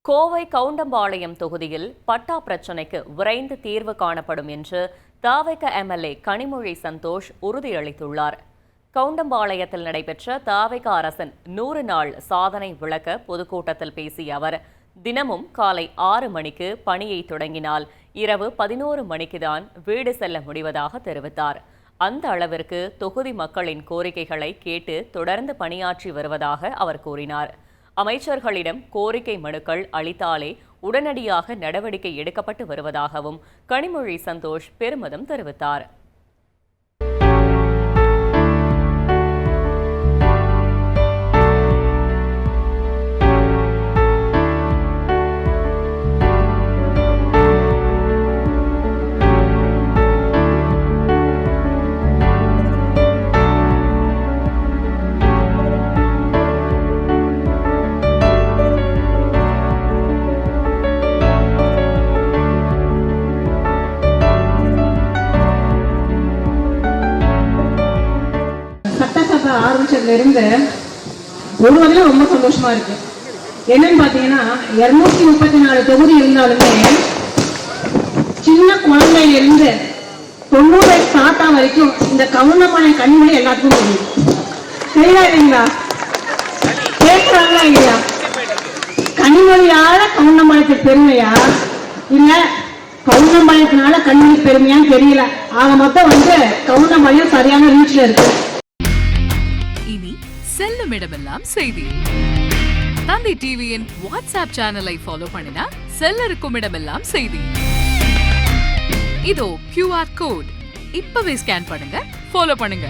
கோவை கவுண்டம்பாளையம் தொகுதியில் பட்டா பிரச்சினைக்கு விரைந்து தீர்வு காணப்படும் என்று தவிக எம்எல்ஏ கனிமொழி சந்தோஷ் உறுதியளித்துள்ளார். கவுண்டம்பாளையத்தில் நடைபெற்ற தவிக அரசின் 100 நாள் சாதனை விளக்க பொதுக்கூட்டத்தில் பேசிய அவர், தினமும் காலை 6 மணிக்கு பணியை தொடங்கினால் இரவு 11 மணிக்குதான் வீடு செல்ல முடிவதாக தெரிவித்தார். அந்த அளவிற்கு தொகுதி மக்களின் கோரிக்கைகளை கேட்டு தொடர்ந்து பணியாற்றி வருவதாக அவர் கூறினார். அமைச்சர்களிடம் கோரிக்கை மனுக்கள் அளித்தாலே உடனடியாக நடவடிக்கை எடுக்கப்பட்டு வருவதாகவும் கனிமொழி சந்தோஷ் பெருமிதம் தெரிவித்தார். ஆரம்பிச்சதுல இருந்து ஒரு வகையில ரொம்ப சந்தோஷமா இருக்கு. என்னன்னு பாத்தீங்கன்னா 234 தொகுதி இருந்தாலுமே சின்ன குழந்தையில இருந்து 90 வயசு தாத்தா வரைக்கும் இந்த கவுண்டம்பாளையம் கனிமொழி எல்லாத்துக்கும் தெரியும். சரியா இல்லைங்களா? கேட்கிறாங்களா இல்லையா? கனிமொழியால கவுண்டம்பாளையத்துக்கு பெருமையா இல்ல கவுண்டம்பாளையத்தினால கனிமொழி பெருமையான்னு தெரியல. ஆக மொத்தம் கவுண்டம்பாளையம் சரியான ரீச்ல இருக்கு. செல்லும் இடமெல்லாம் செய்தி. தந்தை டிவியின் வாட்ஸ்அப் சேனலை ஃபாலோ பண்ணினா செல்ல இருக்கும் இடமெல்லாம் செய்தி. இதோ QR கோட் இப்பவே ஸ்கேன் பண்ணுங்க, ஃபாலோ பண்ணுங்க.